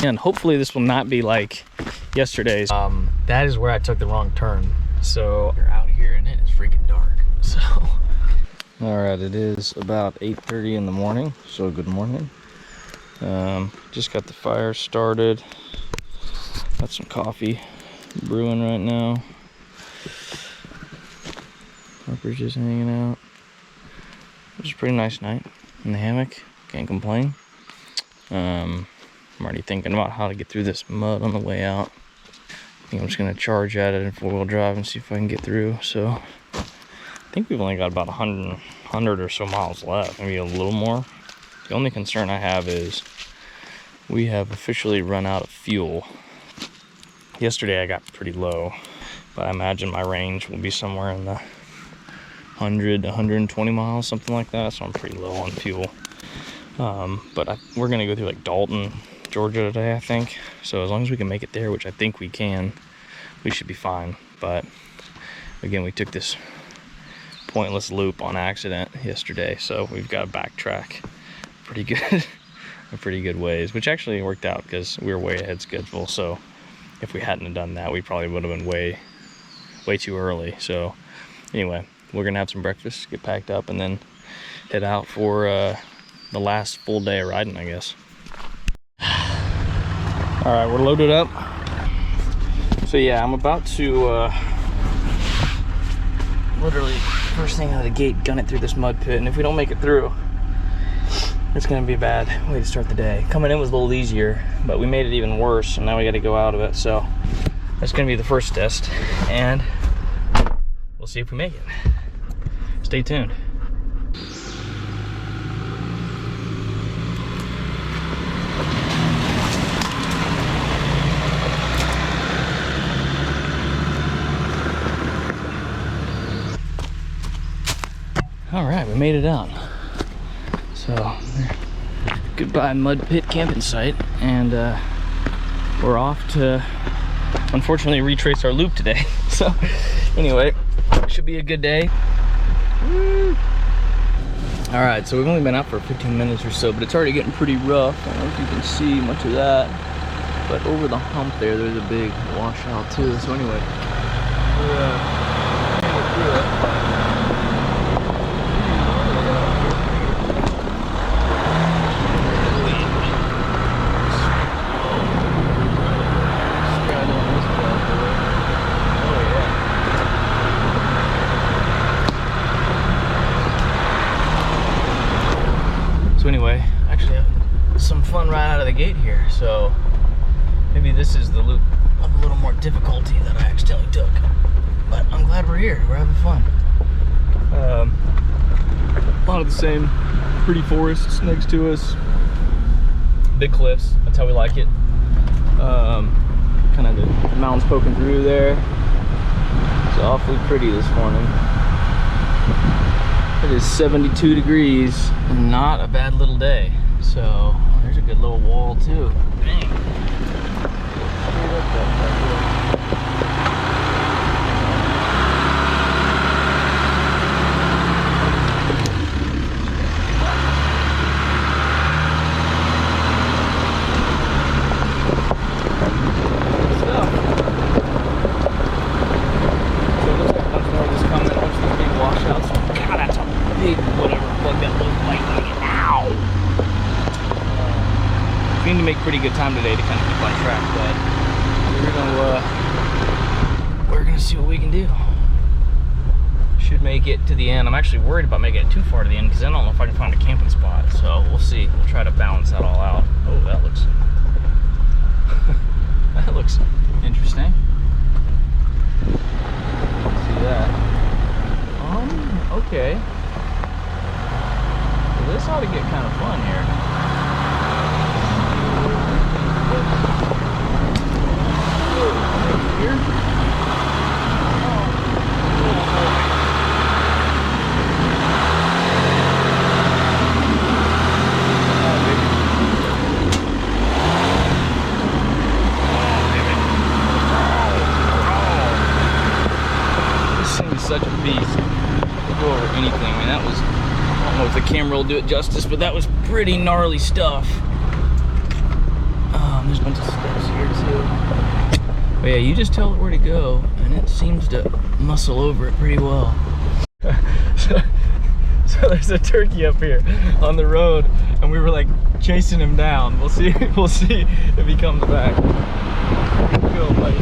And hopefully this will not be like yesterday's. That is where I took the wrong turn. So we're out here and it is freaking dark. So all right, it is about 8:30 in the morning, so good morning. Just got the fire started. Got some coffee brewing right now. Harper's just hanging out. It was a pretty nice night in the hammock, can't complain. I'm already thinking about how to get through this mud on the way out. I think I'm just gonna charge at it in 4-wheel drive and see if I can get through. So I think we've only got about 100 or so miles left, maybe a little more. The only concern I have is we have officially run out of fuel. Yesterday I got pretty low, but I imagine my range will be somewhere in the 100 to 120 miles, something like that, so I'm pretty low on fuel. But we're gonna go through like Dalton, Georgia today, I think. So as long as we can make it there, which I think we can, we should be fine. But again, we took this pointless loop on accident yesterday, so we've got to backtrack pretty good a pretty good ways, which actually worked out because we were way ahead schedule. So if we hadn't have done that, we probably would have been way too early. So anyway, we're gonna have some breakfast, get packed up, and then head out for the last full day of riding, I guess. All right, we're loaded up. So yeah, I'm about to literally first thing out of the gate gun it through this mud pit, and if we don't make it through, it's gonna be a bad way to start the day. Coming in was a little easier, but we made it even worse, and now we got to go out of it. So that's gonna be the first test, and we'll see if we make it. Stay tuned. All right, we made it out. So goodbye mud pit camping site, and we're off to unfortunately retrace our loop today. So anyway, should be a good day. Woo. All right, so we've only been out for 15 minutes or so, but it's already getting pretty rough. I don't know if you can see much of that, but over the hump there's a big washout too. So anyway, we're gonna do it. So anyway, actually have some fun right out of the gate here. So maybe this is the loop of a little more difficulty that I accidentally took. But I'm glad we're here. We're having fun. A lot of the same pretty forests next to us. Big cliffs. That's how we like it. Kind of the mountains poking through there. It's awfully pretty this morning. It is 72 degrees and not a bad little day. So there's a good little wall too. Dang. We need to make pretty good time today to kind of keep on track, but we're gonna see what we can do. Should make it to the end. I'm actually worried about making it too far to the end because I don't know if I can find a camping spot. So we'll see. We'll try to balance that all out. Oh, that looks that looks interesting. See that? Okay. Well, this ought to get kind of fun here. Here. This thing is such a beast. It'll go over anything. I mean, that was, I don't know if the camera will do it justice, but that was pretty gnarly stuff. There's a bunch bunch of steps here too. But yeah, you just tell it where to go, and it seems to muscle over it pretty well. So there's a turkey up here on the road, and we were like chasing him down. We'll see if he comes back. Go, buddy.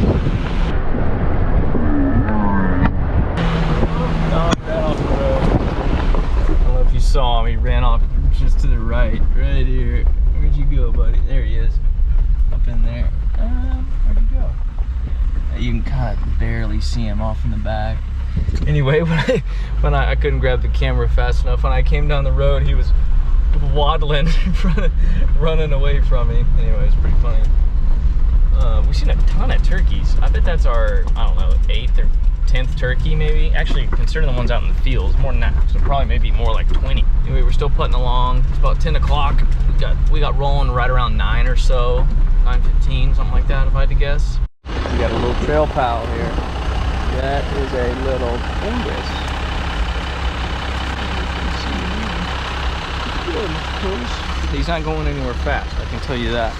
Oh, he ran off the road. I don't know if you saw him. He ran off just to the right here. Where'd you go, buddy? There he is, up in there. Where'd you go? You can kind of barely see him off in the back. Anyway, when I couldn't grab the camera fast enough, when I came down the road, he was waddling in front, running away from me. Anyway, it's pretty funny. We've seen a ton of turkeys. I bet that's our, I don't know, 8th or 10th turkey maybe. Actually, considering the ones out in the fields, more than that. So probably maybe more like 20. Anyway, we're still putting along. It's about 10 o'clock. We got rolling right around 9 or so, 9:15, something like that, if I had to guess. We got a little trail pal here. That is a little Forrests. He's not going anywhere fast, I can tell you that.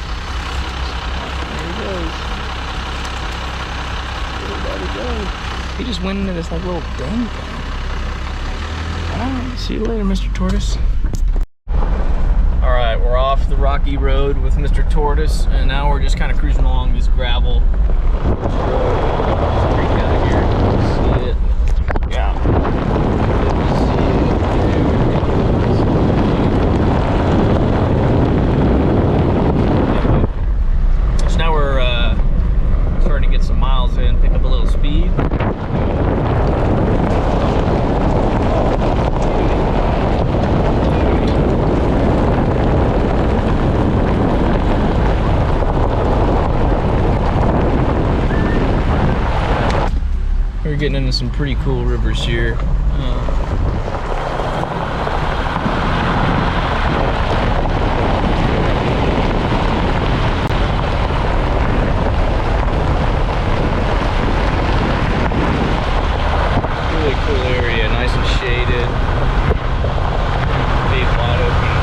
There he goes. Everybody go. He just went into this like little den thing. Alright, see you later, Mr. Tortoise. Alright, we're off the rocky road with Mr. Tortoise, and now we're just kind of cruising along this gravel road. Creek out here. See it? Yeah. So now we're starting to get some miles in, pick up a little speed. We're getting into some pretty cool rivers here. Really cool area, nice and shaded. Big wide open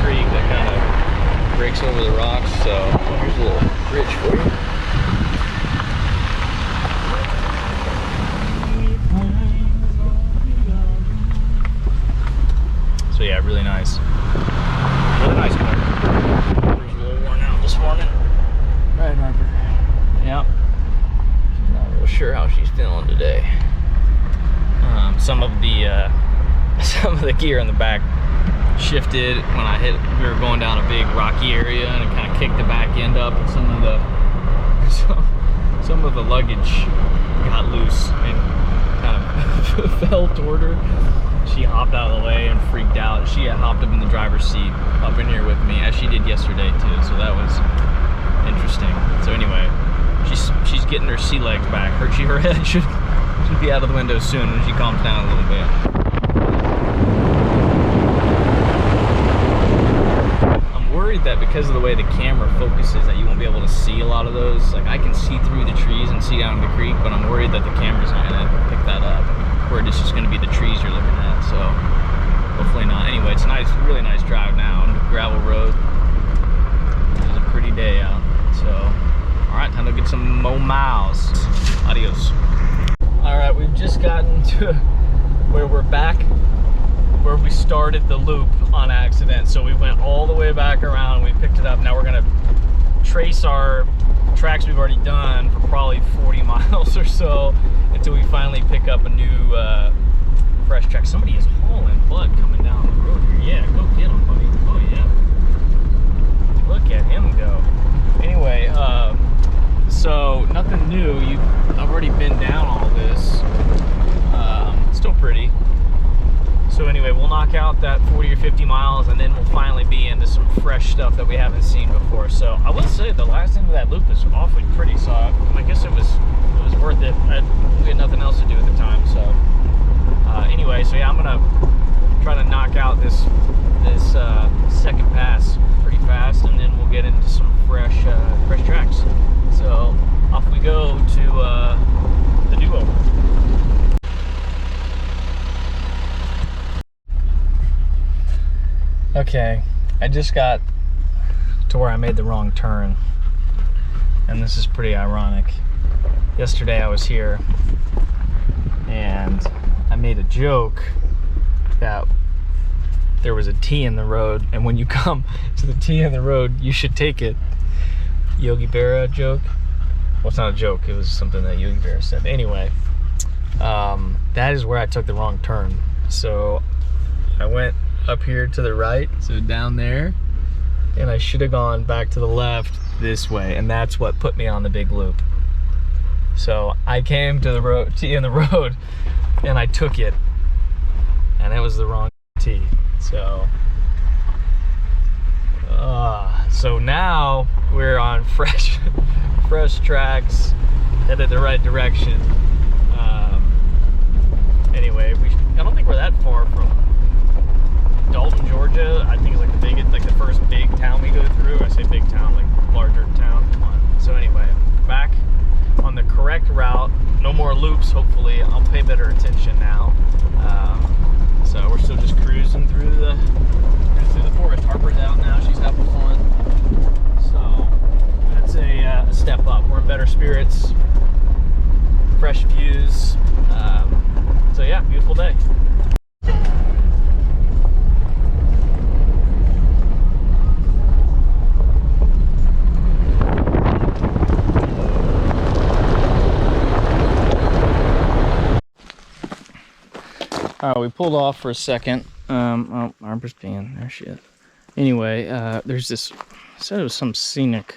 creek that kind of breaks over the rocks. So here's a little bridge for you. So yeah, really nice. Really nice car. She's a little worn out this morning. Right, Harper? Yep. She's not real sure how she's feeling today. Some of the gear in the back shifted when we were going down a big rocky area, and it kind of kicked the back end up, and some of the luggage got loose and kind of fell toward her. She hopped out of the way and freaked out. She hopped up in the driver's seat up in here with me, as she did yesterday too. So that was interesting. So anyway, she's getting her sea legs back. Her head should be out of the window soon when she calms down a little bit. I'm worried that because of the way the camera focuses, that you won't be able to see a lot of those. Like, I can see through the trees and see down the creek, but I'm worried that the camera's not gonna pick that up. Where it's just going to be the trees you're looking at, so hopefully not. Anyway, it's nice, really nice drive now on the gravel road. It was a pretty day out, so all right, time to get some more miles. Adios. All right, we've just gotten to where we're back, where we started the loop on accident. So we went all the way back around, we picked it up. Now we're going to trace our tracks we've already done for probably 40 miles or so until we finally pick up a new fresh track. Somebody is hauling butt coming down the road here. Yeah, go get him, buddy. Oh yeah, look at him go. Anyway, so nothing new. I've already been down all this. Still pretty. So anyway, we'll knock out that 40 or 50 miles, and then we'll finally be into some fresh stuff that we haven't seen before. So I will say the last end of that loop was awfully pretty, so I guess it was worth it. We had nothing else to do at the time. So anyway, so yeah, I'm gonna try to knock out this second pass pretty fast, and then we'll get into some fresh tracks. So off we go to the do-over. Okay, I just got to where I made the wrong turn. And this is pretty ironic. Yesterday I was here and I made a joke that there was a T in the road, and when you come to the T in the road, you should take it. Yogi Berra joke. Well, it's not a joke, it was something that Yogi Berra said. Anyway, that is where I took the wrong turn. So I went up here to the right, so down there, and I should have gone back to the left this way, and that's what put me on the big loop. So I came to the road, T in the road, and I took it, and it was the wrong T. So now we're on fresh tracks, headed the right direction. Anyway, I don't think we're that far from Dalton, Georgia. I think it's like the first big town we go through. I say big town, like larger town. So anyway, back on the correct route. No more loops, hopefully. I'll pay better attention now. So we're still just cruising through the forest. Harper's out now, she's having fun. So that's a step up. We're in better spirits, fresh views. So yeah, beautiful day. Alright, we pulled off for a second. Oh, Harper's peeing. There she is. Anyway, there's this, I said it was some scenic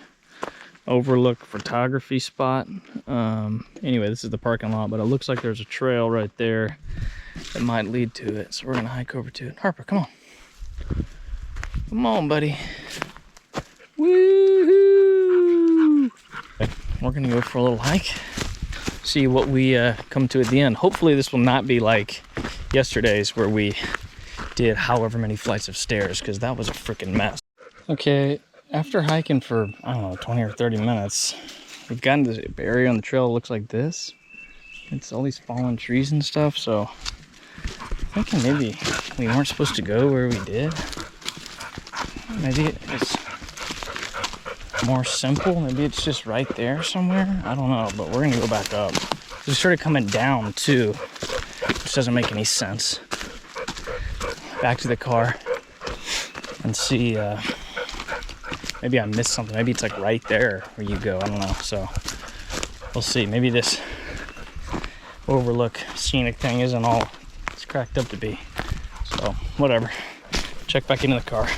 overlook photography spot. Anyway, this is the parking lot, but it looks like there's a trail right there that might lead to it. So we're gonna hike over to it. Harper, come on. Come on, buddy. Woohoo! Okay, we're gonna go for a little hike. See what we come to at the end. Hopefully this will not be like yesterday's where we did however many flights of stairs, because that was a freaking mess. Okay, after hiking for, I don't know, 20 or 30 minutes, we've gotten to this area on the trail that looks like this. It's all these fallen trees and stuff, so I'm thinking maybe we weren't supposed to go where we did. Maybe it's more simple. Maybe it's just right there somewhere. I don't know, but we're gonna go back up. We started coming down too, which doesn't make any sense. Back to the car and see, maybe I missed something. Maybe it's like right there where you go. I don't know. So we'll see. Maybe this overlook scenic thing isn't all it's cracked up to be. So whatever. Check back into the car.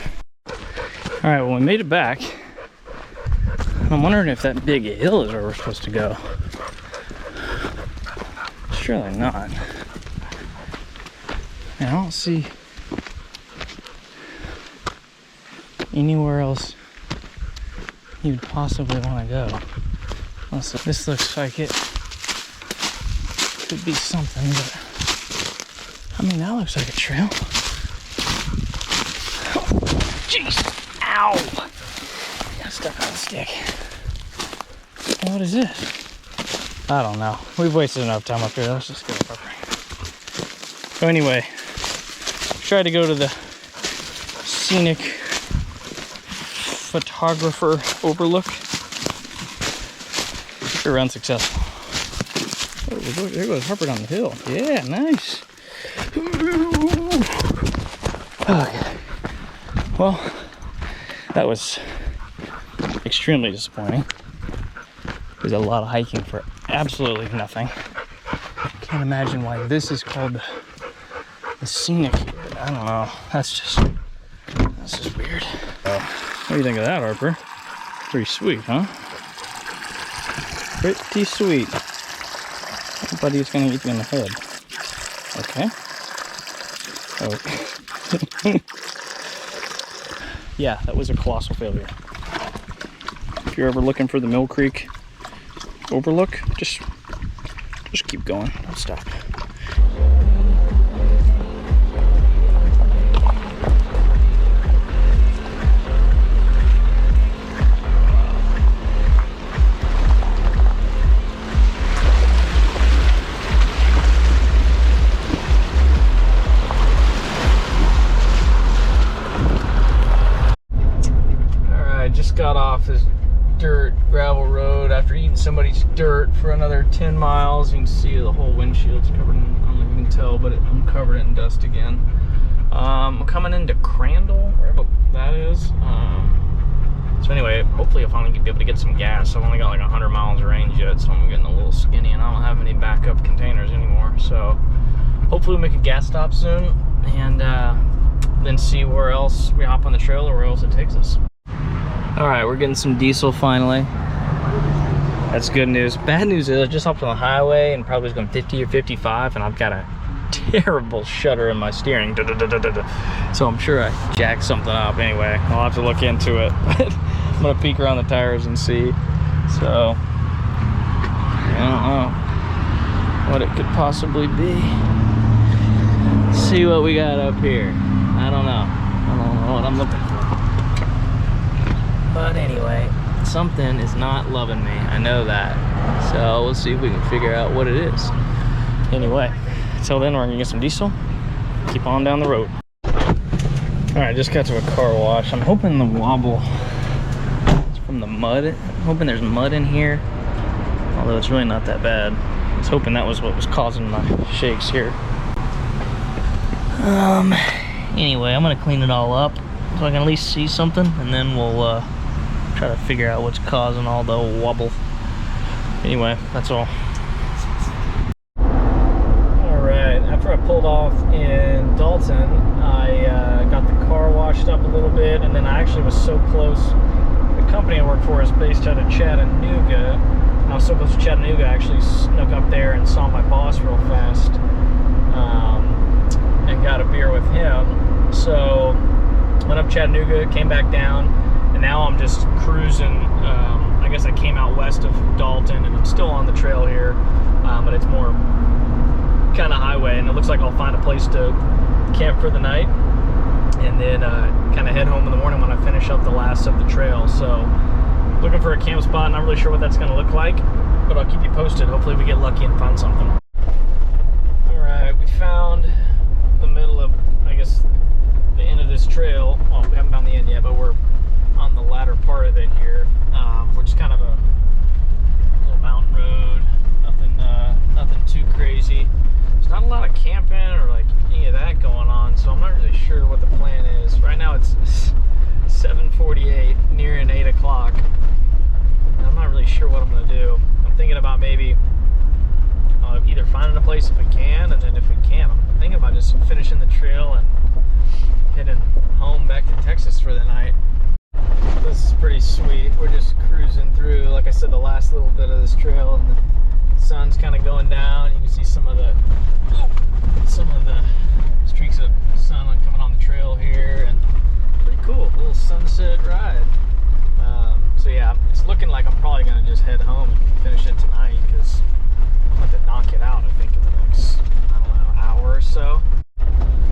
All right, well, we made it back. I'm wondering if that big hill is where we're supposed to go. Surely not. I don't see anywhere else you'd possibly want to go. Also, this looks like it could be something, but I mean, that looks like a trail. Oh, jeez! Ow! Got stuck on a stick. What is this? I don't know. We've wasted enough time up here. Let's just go up. So anyway, try to go to the scenic photographer overlook. Sure unsuccessful. Oh, there goes Harper down the hill. Yeah, nice. Okay. Well, that was extremely disappointing. There's a lot of hiking for absolutely nothing. Can't imagine why this is called the scenic. I don't know. That's just weird. What do you think of that, Harper? Pretty sweet, huh? Pretty sweet. Buddy's gonna eat you in the head. Okay. Okay. Yeah, that was a colossal failure. If you're ever looking for the Mill Creek overlook, just keep going. Don't stop. got off this dirt gravel road after eating somebody's dirt for another 10 miles. You can see the whole windshield's covered in, I don't know if you can tell, but I'm covered in dust again. I'm coming into Crandall, wherever that is. So anyway, hopefully I'll finally be able to get some gas. I've only got like 100 miles of range yet, so I'm getting a little skinny and I don't have any backup containers anymore. So hopefully we'll make a gas stop soon and then see where else we hop on the trail or where else it takes us. All right, we're getting some diesel finally. That's good news. Bad news is I just hopped on the highway and probably was going 50 or 55 and I've got a terrible shudder in my steering. So I'm sure I jacked something up. Anyway, I'll have to look into it. But I'm gonna peek around the tires and see. So I don't know what it could possibly be. Let's see what we got up here. I don't know what I'm looking for. But anyway, something is not loving me. I know that. So we'll see if we can figure out what it is. Anyway, until then, we're gonna get some diesel, keep on down the road. All right, just got to a car wash. I'm hoping the wobble is from the mud. I'm hoping there's mud in here, although it's really not that bad. I was hoping that was what was causing my shakes here. Anyway, I'm gonna clean it all up so I can at least see something, and then we'll try to figure out what's causing all the wobble. Anyway, that's all. After I pulled off in Dalton, I got the car washed up a little bit, and then I actually was so close. The company I work for is based out of Chattanooga, and I was so close to Chattanooga, I actually snuck up there and saw my boss real fast, and got a beer with him. So went up Chattanooga, came back down, and now I'm just cruising. I guess I came out west of Dalton, and I'm still on the trail here, but it's more kind of highway, and it looks like I'll find a place to camp for the night and then kind of head home in the morning when I finish up the last of the trail. So looking for a camp spot, not really sure what that's going to look like, but I'll keep you posted. Hopefully we get lucky and find something. All right, we found the middle of, I guess, the end of this trail. Well, we haven't found the end yet, but we're on the latter part of it here, which is kind of a little mountain road. Nothing too crazy. There's not a lot of camping or like any of that going on, so I'm not really sure what the plan is. Right now it's 7:48, nearing 8 o'clock, and I'm not really sure what I'm going to do. I'm thinking about maybe either finding a place if we can, and then if we can't, I'm thinking about just finishing the trail and heading home back to Texas for the night. This is pretty sweet. We're just cruising through, like I said, the last little bit of this trail, and the sun's kind of going down. You can see some of the streaks of sun coming on the trail here, and pretty cool little sunset ride. So yeah, it's looking like I'm probably gonna just head home and finish it tonight, because I'm going to knock it out, I think, in the next, I don't know, hour or so.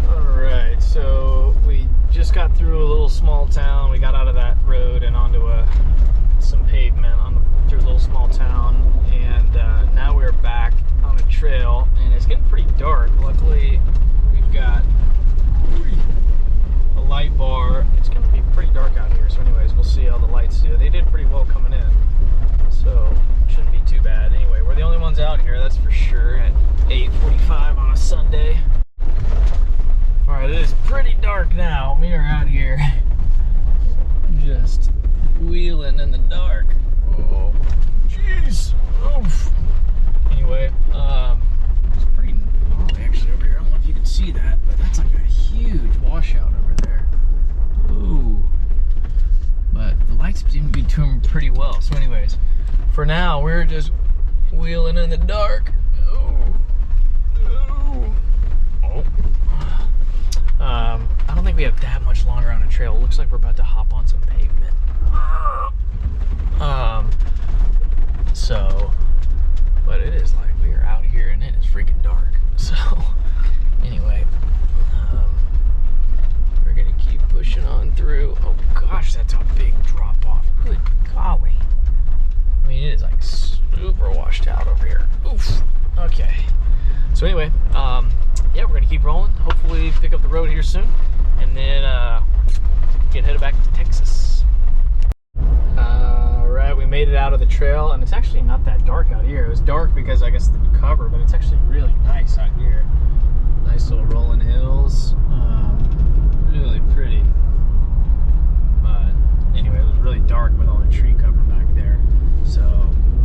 All right, so we just got through a little small town. We got out of that road and onto some pavement through a little small town, and now we're back on a trail, and it's getting pretty dark. Luckily, we've got a light bar. It's going to be pretty dark out here, so anyways, we'll see how the lights do. They did pretty well coming in, so it shouldn't be too bad. Anyway, we're the only ones out here, that's for sure, at 8:45 on a Sunday. All right, it is pretty dark now. We are out here just wheeling in the dark. Oh, jeez. Oof. Anyway, it's pretty gnarly actually over here. I don't know if you can see that, but that's like a huge washout over there. Ooh. But the lights seem to be doing pretty well. So anyways, for now, we're just wheeling in the dark. I don't think we have that much longer on the trail. It looks like we're about to hop on some pavement. But it is like we are out here and it is freaking dark. So anyway, we're gonna keep pushing on through. Oh gosh, that's a big drop off. Good golly. I mean, it is like super washed out over here. Oof. Okay. So anyway, yeah, we're gonna keep rolling. Hopefully pick up the road here soon, and then get headed back to Texas. made it out of the trail, and it's actually not that dark out here. It was dark because I guess the cover, but it's actually really nice out here. Nice little rolling hills, really pretty. But anyway, it was really dark with all the tree cover back there. So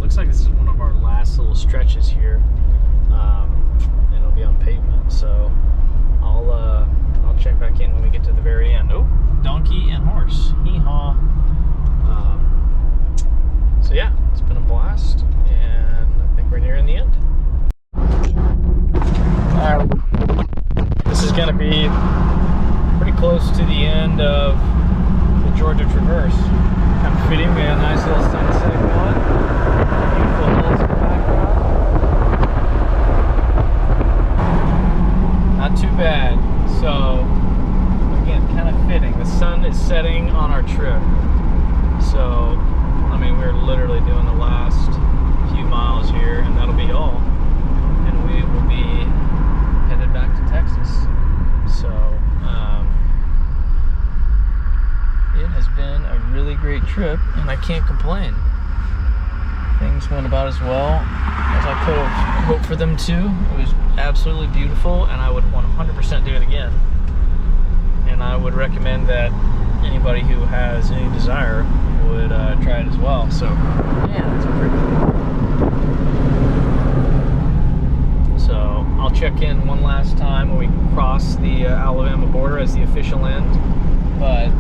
looks like this is one of our last little stretches here, and it'll be on pavement. So I'll check back in when we get to the very end. Oh, donkey and horse. Hee-haw. So yeah, it's been a blast, and I think we're nearing the end. This is gonna be pretty close to the end of the Georgia Traverse. Kind of fitting. We got a nice little sunset going. Beautiful hills in the background. Not too bad. So again, kind of fitting. The sun is setting on our trip. So I mean, we're literally doing the last few miles here, and that'll be all. And we will be headed back to Texas. So it has been a really great trip, and I can't complain. Things went about as well as I could have hoped for them to. It was absolutely beautiful, and I would 100% do it again. And I would recommend that anybody who has any desire would try it as well. So yeah, that's pretty cool. So I'll check in one last time when we cross the Alabama border as the official end, but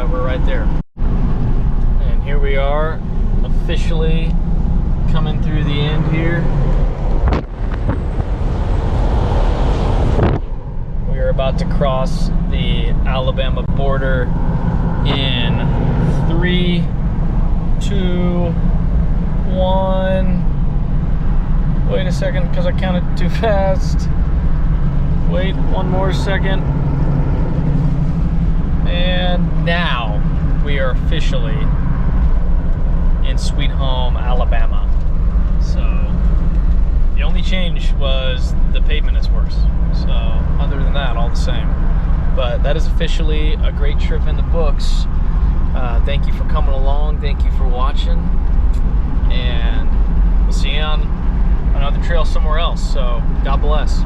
we're right there. And here we are, officially coming through the end here. We are about to cross the Alabama border in 3, 2, 1. Wait a second, because I counted too fast. Wait one more second. And now we are officially in Sweet Home, Alabama. So the only change was the pavement is worse. So other than that, all the same. But that is officially a great trip in the books. Thank you for coming along. Thank you for watching. And we'll see you on another trail somewhere else. So God bless.